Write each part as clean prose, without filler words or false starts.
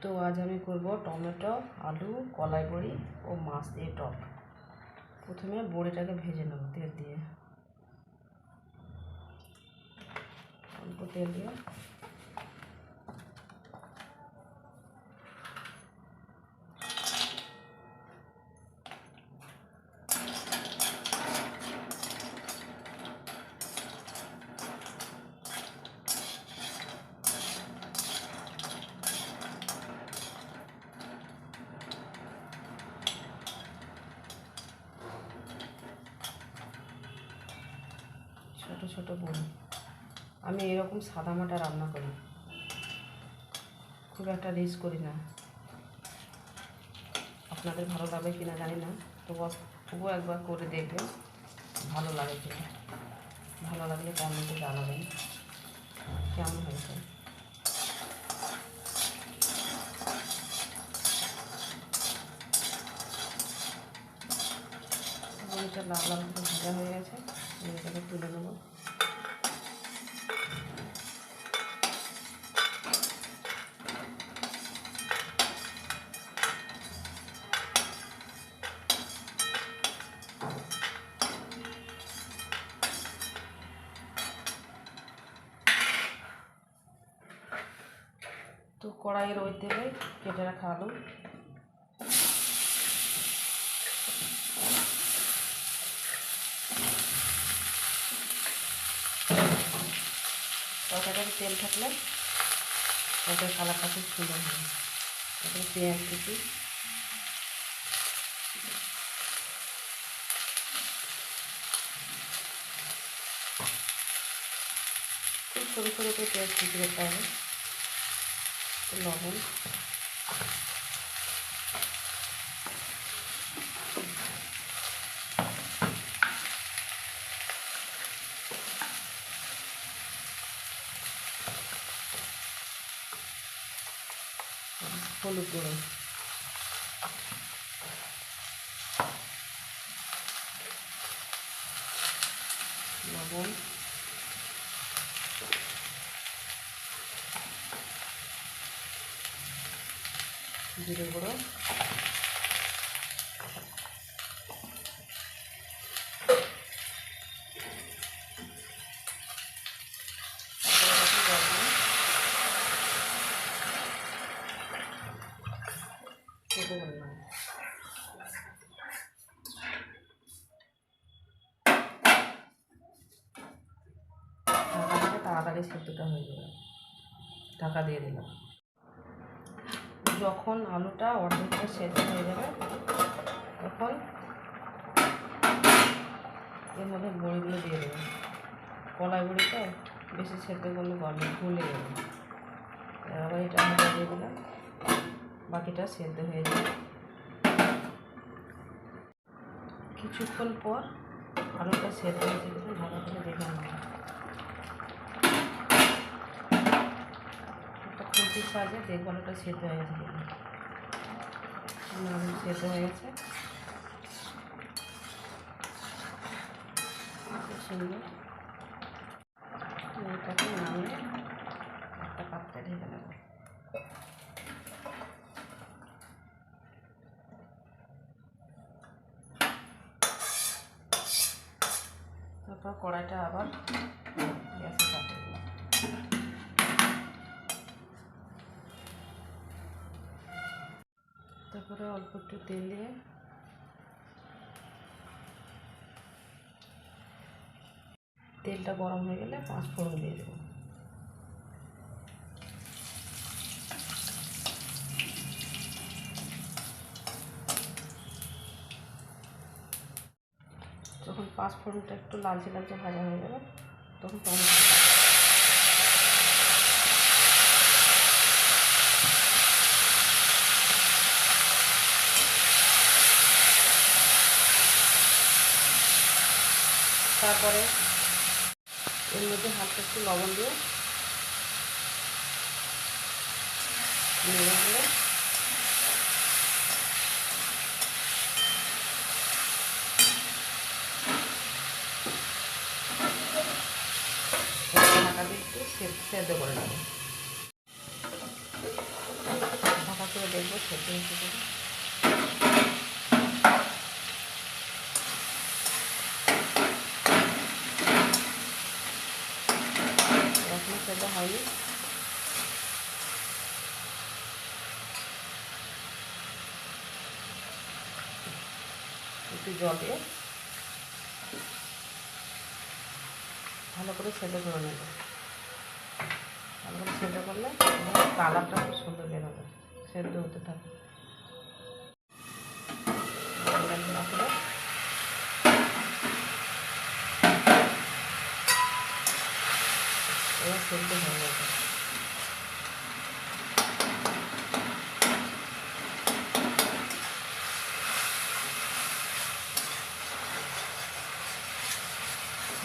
তো আজ আমি করব টমেটো, আলু, কলাই বড়ি ও মাছ দিয়ে টক। প্রথমে বড়িটাকে ভেজে নেব তেল দিয়ে, অল্প তেল দিয়ে। ছোট ছোট বড়ি আমি এরকম সাদামাটা রান্না করি, খুব একটা রিচ করি না। আপনাদের ভালো লাগবে কিনা জানি না, তবুও একবার করে দেখবেন ভালো লাগে কিনা। ভালো লাগলে কমেন্টে জানাবেন কেমন হয়েছে। বড়িটা লাল লাল করে ভাজা হয়ে গেছে, এটাকে তুলে নেব। তো কড়াইয়ের ওই তেলে কেটে রাখা আলু, তরকারিতে তেল থাকলে ওটার কালারটা খুব সুন্দর হবে। তারপরে পেঁয়াজ কুচি, খুব ছোটো ছোটো করে পেঁয়াজ কুচি করতে হবে। লবণ, হলুদ গুঁড়ো, লবণ, জিরে গুঁড়ো, তাড়াতাড়ি সেদ্ধটা হয়ে যাবে। ঢাকা দিয়ে দিলাম। যখন আলুটা অর্ধেকটা সেদ্ধ হয়ে যাবে তখন এর মধ্যে বড়িগুলো দিয়ে দেবো। কলাই বড়ি তো বেশি সেদ্ধ করলে ভুলে যাবে। আবার এটা ঢাকা দিয়ে দিলাম, বাকিটা সেদ্ধ হয়ে যাবে। কিছুক্ষণ পর আলুটা সেদ্ধ হয়েছে কিন্তু ভালো করে দেখে নেব। একটা খুন্তির সাহায্যে দেখব আলুটা সেদ্ধ হয়ে গেছে কিনা। আলু সেদ্ধ হয়ে গেছে, সুন্দর। এটাকে নামিয়ে একটা পাত্রে ঢেলে নেব। তারপর কড়াইটা আবার গ্যাসে চাপিয়ে দিলাম। তারপরে অল্প একটু তেল দিয়ে তেলটা গরম হয়ে গেলে 5 ফোড়ন দিয়ে দেবো। যখন 5 ফোড়নটা একটু লালচে লালচে ভাজা হয়ে যাবে তখন টমেটো, তারপরে এর মধ্যে হালকা একটু লবণ দিয়ে নেড়ে দিয়ে ঢাকা দিয়ে একটু সেদ্ধ করে নেব। ঢাকা একটু জল দিয়ে ভালো করে সেদ্ধ করে নেব। ভালো করে সেদ্ধ করলে কালারটা খুব সুন্দর বেরোবে। সেদ্ধ হতে থাকে। এবার সেদ্ধ হয়ে গেছে।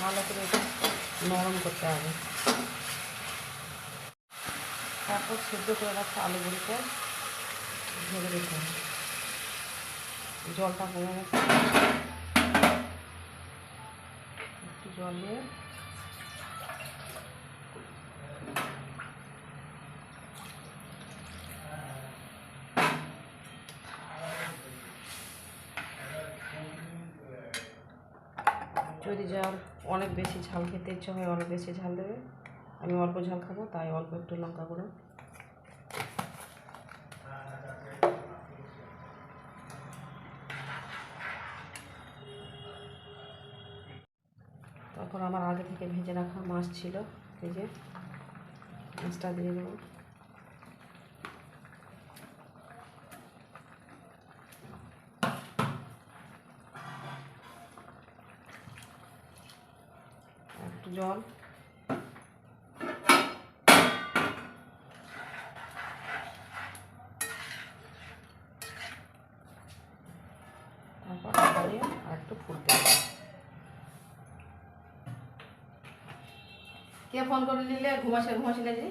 ভালো করে এটা নরম করতে হবে। তারপর সেদ্ধ করে রাখা আলুগুলিকে ঢেলে দিতে হবে। জলটা কমে গেছে, একটু জল দিয়ে যদি যার অনেক বেশি ঝাল খেতে ইচ্ছা হয় অনেক বেশি ঝাল দেবে। আমি অল্প ঝাল খাবো তাই অল্প একটু লঙ্কা গুঁড়ো। তারপর আমার আগে থেকে ভেজে রাখা মাছ ছিল, ভেজে মাছটা দিয়ে দেবো। একটু জল, তারপর ঢাকা দিয়ে আর একটু ফুটতে হবে। কে ফোন করে নিলে ঘুমাসিলে যে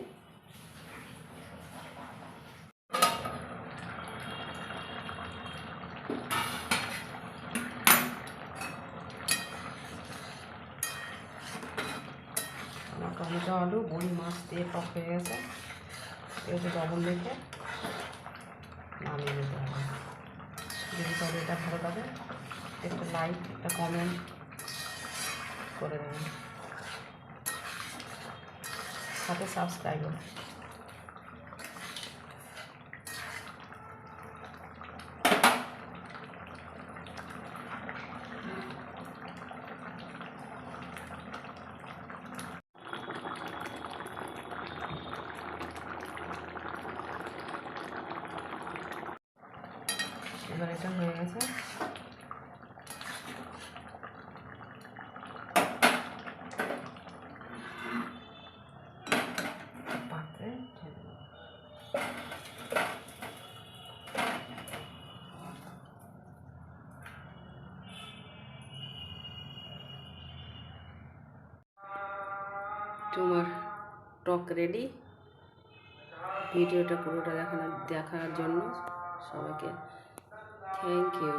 আমার টমেটো আলু বড়ি মাছ দিয়ে টক হয়ে গেছে। একটু লবণ রেখে নামিয়ে নিতে হবে। যদি তবে এটা ভালো লাগে একটা লাইক একটা কমেন্ট করে দেবেন, সাথে সাবস্ক্রাইব। এবার এটা হয়ে গেছে। পাত্রে ঢেলে দেবো। তোমার টক রেডি। ভিডিওটা পুরোটা দেখার জন্য সবাইকে থ্যাংক ইউ।